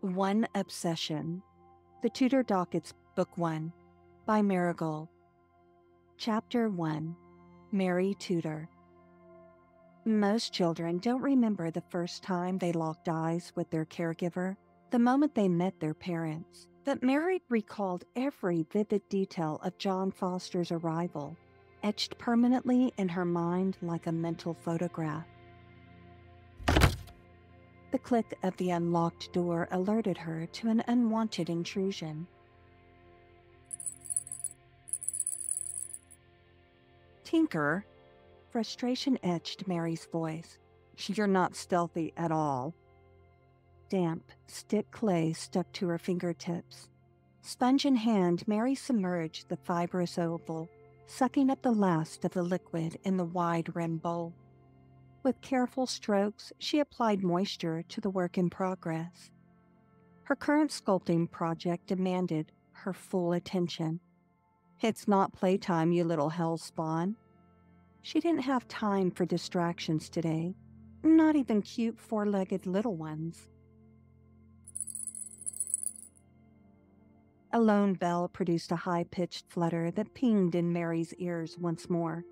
One Obsession, The Tudor Dockets Book 1, by Mira Gold. Chapter 1, Mary Tudor. Most children don't remember the first time they locked eyes with their caregiver, the moment they met their parents, but Mary recalled every vivid detail of John Foster's arrival, etched permanently in her mind like a mental photograph. The click of the unlocked door alerted her to an unwanted intrusion. "Tinker," frustration etched Mary's voice. "You're not stealthy at all." Damp, stick clay stuck to her fingertips. Sponge in hand, Mary submerged the fibrous oval, sucking up the last of the liquid in the wide-rimmed bowl. With careful strokes, she applied moisture to the work in progress. Her current sculpting project demanded her full attention. "It's not playtime, you little hellspawn." She didn't have time for distractions today, not even cute four-legged little ones. A lone bell produced a high-pitched flutter that pinged in Mary's ears once more.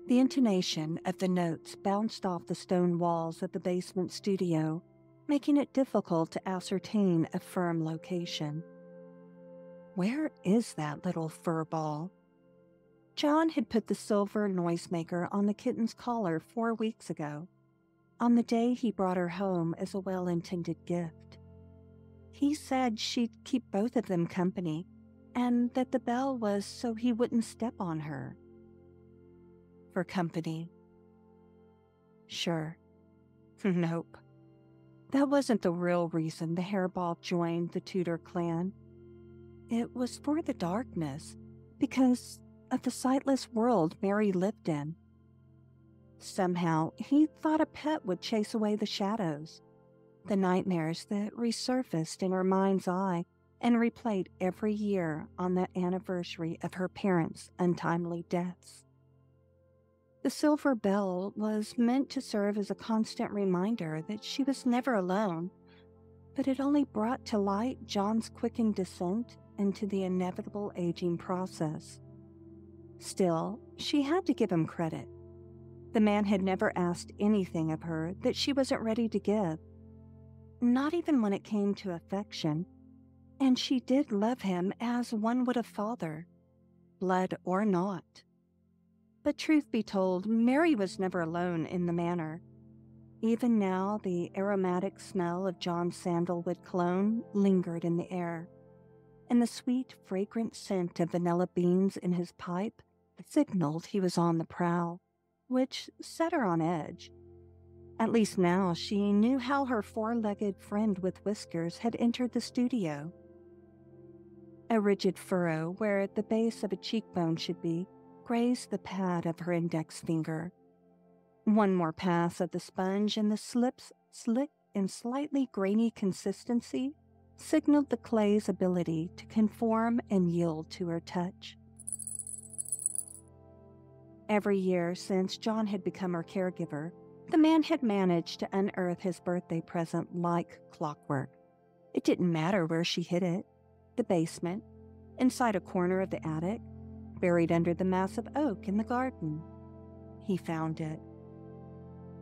The intonation of the notes bounced off the stone walls of the basement studio, making it difficult to ascertain a firm location. Where is that little fur ball? John had put the silver noisemaker on the kitten's collar 4 weeks ago, on the day he brought her home as a well-intended gift. He said she'd keep both of them company, and that the bell was so he wouldn't step on her. For company. Sure. Nope. That wasn't the real reason the hairball joined the Tudor clan. It was for the darkness, because of the sightless world Mary lived in. Somehow, he thought a pet would chase away the shadows, the nightmares that resurfaced in her mind's eye and replayed every year on that anniversary of her parents' untimely deaths. The silver bell was meant to serve as a constant reminder that she was never alone, but it only brought to light John's quickened descent into the inevitable aging process. Still, she had to give him credit. The man had never asked anything of her that she wasn't ready to give, not even when it came to affection, and she did love him as one would a father, blood or not. But truth be told, Mary was never alone in the manor. Even now, the aromatic smell of John's sandalwood cologne lingered in the air, and the sweet, fragrant scent of vanilla beans in his pipe signaled he was on the prowl, which set her on edge. At least now she knew how her four-legged friend with whiskers had entered the studio. A rigid furrow where the base of a cheekbone should be grazed the pad of her index finger. One more pass of the sponge and the slip's slick and slightly grainy consistency signaled the clay's ability to conform and yield to her touch. Every year since John had become her caregiver, the man had managed to unearth his birthday present like clockwork. It didn't matter where she hid it: the basement, inside a corner of the attic, buried under the massive oak in the garden. He found it.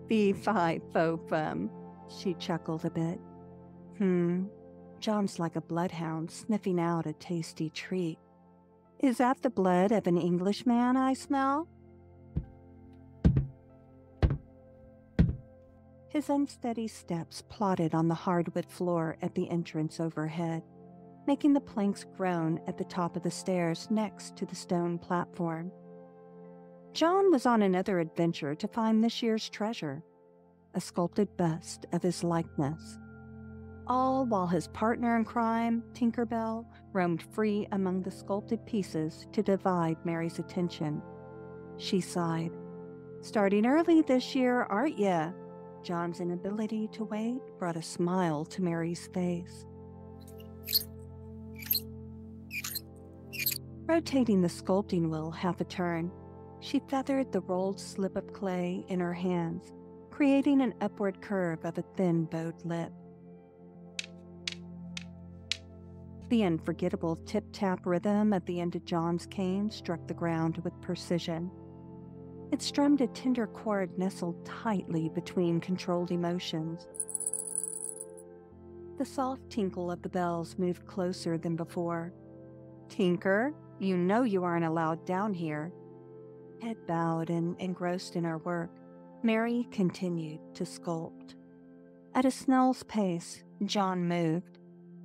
"Fee fi fo fum," she chuckled a bit. John's like a bloodhound sniffing out a tasty treat. "Is that the blood of an Englishman I smell?" His unsteady steps plodded on the hardwood floor at the entrance overhead, making the planks groan at the top of the stairs next to the stone platform. John was on another adventure to find this year's treasure, a sculpted bust of his likeness. All while his partner in crime, Tinker Bell, roamed free among the sculpted pieces to divide Mary's attention. She sighed. "Starting early this year, aren't ya?" John's inability to wait brought a smile to Mary's face. Rotating the sculpting wheel half a turn, she feathered the rolled slip of clay in her hands, creating an upward curve of a thin bowed lip. The unforgettable tip-tap rhythm at the end of John's cane struck the ground with precision. It strummed a tender chord nestled tightly between controlled emotions. The soft tinkle of the bells moved closer than before. "Tinker, you know you aren't allowed down here." Head bowed and engrossed in her work, Mary continued to sculpt. At a snail's pace, John moved.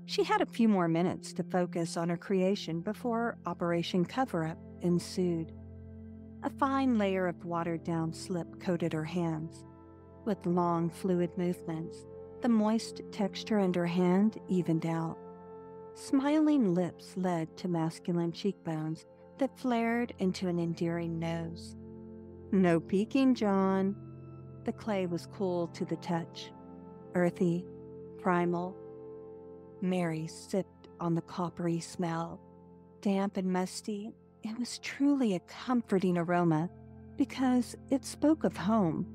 She had a few more minutes to focus on her creation before Operation Cover-Up ensued. A fine layer of watered-down slip coated her hands. With long, fluid movements, the moist texture under her hand evened out. Smiling lips led to masculine cheekbones that flared into an endearing nose. "No peeking, John." The clay was cool to the touch, earthy, primal. Mary sipped on the coppery smell. Damp and musty, it was truly a comforting aroma because it spoke of home.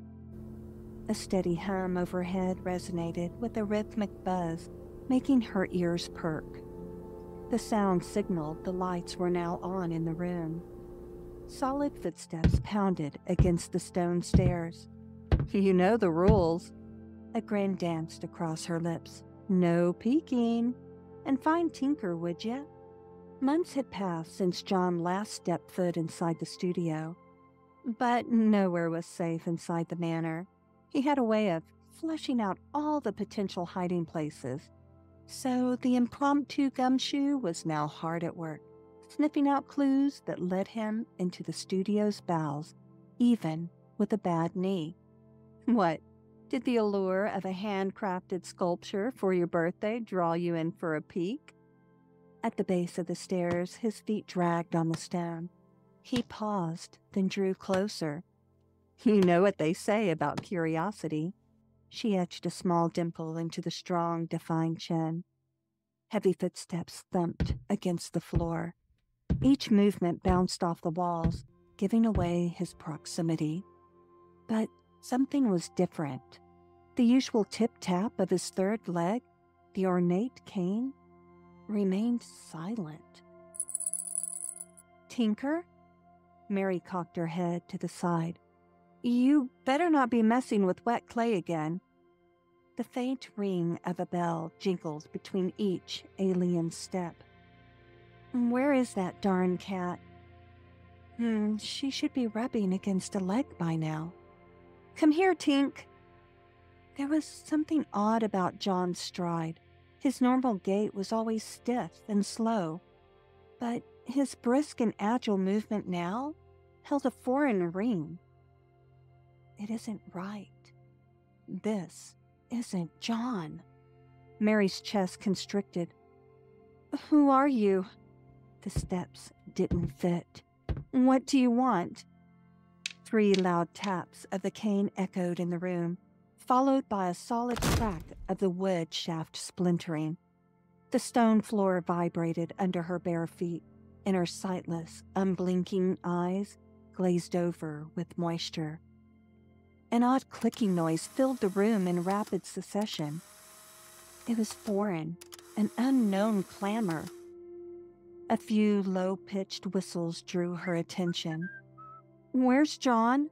A steady hum overhead resonated with a rhythmic buzz, making her ears perk. The sound signaled the lights were now on in the room. Solid footsteps pounded against the stone stairs. "You know the rules." A grin danced across her lips. "No peeking. And find Tinker, would ya?" Months had passed since John last stepped foot inside the studio. But nowhere was safe inside the manor. He had a way of fleshing out all the potential hiding places. So the impromptu gumshoe was now hard at work, sniffing out clues that led him into the studio's bowels, even with a bad knee. What? Did the allure of a handcrafted sculpture for your birthday draw you in for a peek? At the base of the stairs, his feet dragged on the stone. He paused, then drew closer. "You know what they say about curiosity." She etched a small dimple into the strong, defined chin. Heavy footsteps thumped against the floor. Each movement bounced off the walls, giving away his proximity. But something was different. The usual tip-tap of his third leg, the ornate cane, remained silent. "Tinker?" Mary cocked her head to the side. "You better not be messing with wet clay again." The faint ring of a bell jingled between each alien step. "Where is that darn cat?" She should be rubbing against a leg by now." "Come here, Tink." There was something odd about John's stride. His normal gait was always stiff and slow, but his brisk and agile movement now held a foreign ring. It isn't right. This isn't John. Mary's chest constricted. "Who are you?" The steps didn't fit. "What do you want?" 3 loud taps of the cane echoed in the room, followed by a solid crack of the wood shaft splintering. The stone floor vibrated under her bare feet, and her sightless, unblinking eyes glazed over with moisture. An odd clicking noise filled the room in rapid succession. It was foreign, an unknown clamor. A few low-pitched whistles drew her attention. "Where's John?"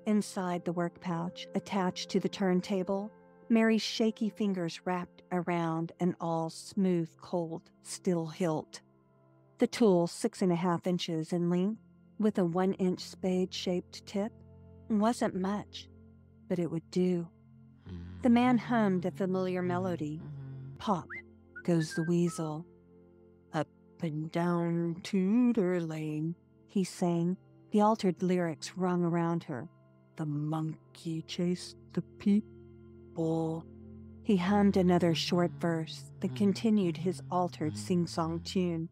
Inside the work pouch, attached to the turntable, Mary's shaky fingers wrapped around an all-smooth, cold, steel hilt. The tool, 6.5 inches in length, with a 1-inch spade-shaped tip, wasn't much, but it would do. The man hummed a familiar melody. "Pop goes the weasel. Up and down Tudor Lane," he sang. The altered lyrics rung around her. "The monkey chased the people." He hummed another short verse that continued his altered sing-song tune.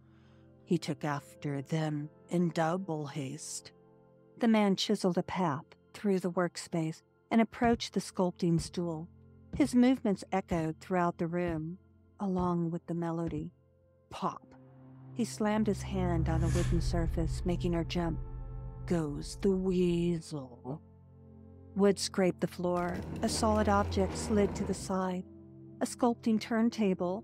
"He took after them in double haste." The man chiseled a path through the workspace and approached the sculpting stool. His movements echoed throughout the room, along with the melody. Pop. He slammed his hand on a wooden surface, making her jump. Goes the weasel. Wood scraped the floor. A solid object slid to the side. A sculpting turntable.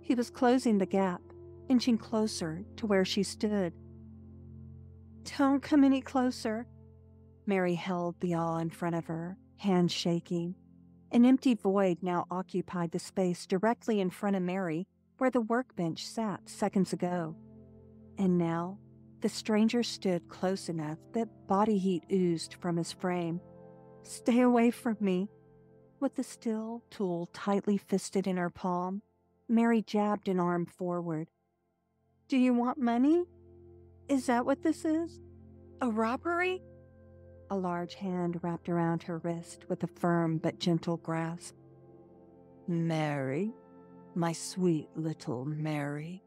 He was closing the gap, inching closer to where she stood. "Don't come any closer." Mary held the awl in front of her, hands shaking. An empty void now occupied the space directly in front of Mary, where the workbench sat seconds ago. And now, the stranger stood close enough that body heat oozed from his frame. "Stay away from me." With the steel tool tightly fisted in her palm, Mary jabbed an arm forward. "Do you want money? Is that what this is? A robbery?" A large hand wrapped around her wrist with a firm but gentle grasp. "Mary, my sweet little Mary,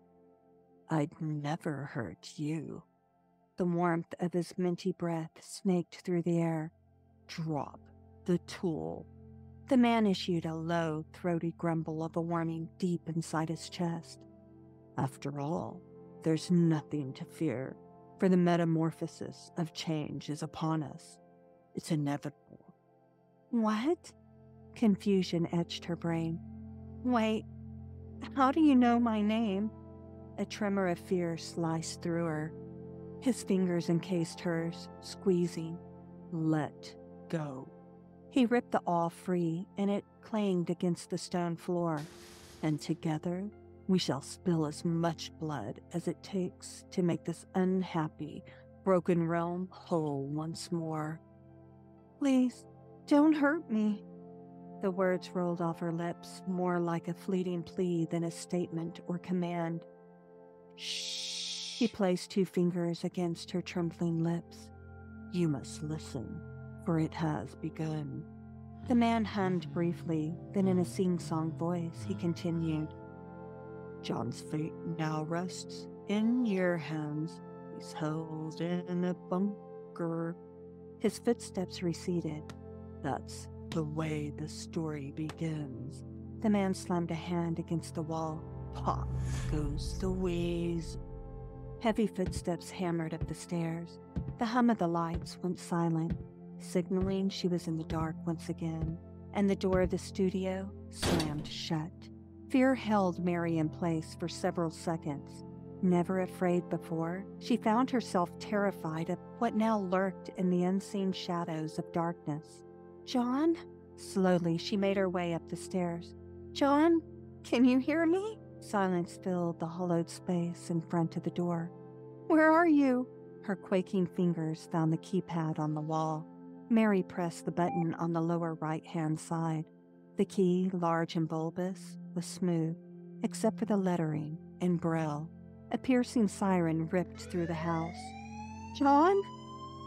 I'd never hurt you." The warmth of his minty breath snaked through the air. "Drop the tool." The man issued a low, throaty grumble of a warming deep inside his chest. "After all, there's nothing to fear, for the metamorphosis of change is upon us. It's inevitable." "What?" Confusion edged her brain. "Wait, how do you know my name?" A tremor of fear sliced through her. His fingers encased hers, squeezing. "Let go." He ripped the awl free, and it clanged against the stone floor. "And together we shall spill as much blood as it takes to make this unhappy, broken realm whole once more." "Please, don't hurt me." The words rolled off her lips more like a fleeting plea than a statement or command. "Shh." He placed 2 fingers against her trembling lips. "You must listen, for it has begun." The man hummed briefly, then in a sing-song voice he continued. "John's fate now rests in your hands. He's held in a bunker." His footsteps receded. "That's the way the story begins." The man slammed a hand against the wall. "Pop goes the wheeze." Heavy footsteps hammered up the stairs. The hum of the lights went silent, signaling she was in the dark once again, and the door of the studio slammed shut. Fear held Mary in place for several seconds. Never afraid before, she found herself terrified of what now lurked in the unseen shadows of darkness. "John?" Slowly, she made her way up the stairs. "John, can you hear me?" Silence filled the hollowed space in front of the door. "Where are you?" Her quaking fingers found the keypad on the wall. Mary pressed the button on the lower right-hand side. The key, large and bulbous, was smooth, except for the lettering in Braille. A piercing siren ripped through the house. "John?"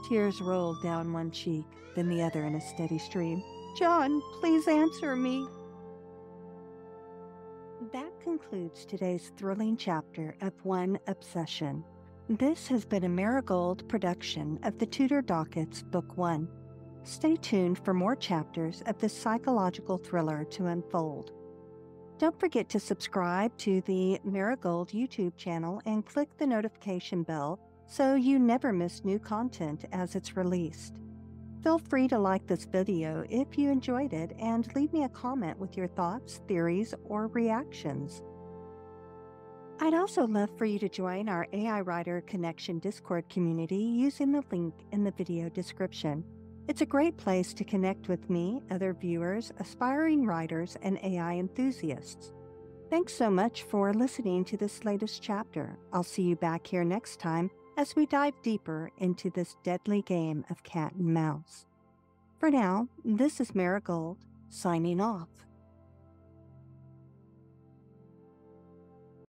Tears rolled down one cheek, then the other in a steady stream. "John, please answer me." That concludes today's thrilling chapter of One Obsession. This has been a Mira Gold production of the Tudor Dockets Book 1. Stay tuned for more chapters of this psychological thriller to unfold. Don't forget to subscribe to the Mira Gold YouTube channel and click the notification bell so you never miss new content as it's released. Feel free to like this video if you enjoyed it and leave me a comment with your thoughts, theories, or reactions. I'd also love for you to join our AI Writer Connection Discord community using the link in the video description. It's a great place to connect with me, other viewers, aspiring writers, and AI enthusiasts. Thanks so much for listening to this latest chapter. I'll see you back here next time as we dive deeper into this deadly game of cat and mouse. For now, this is Mira Gold, signing off.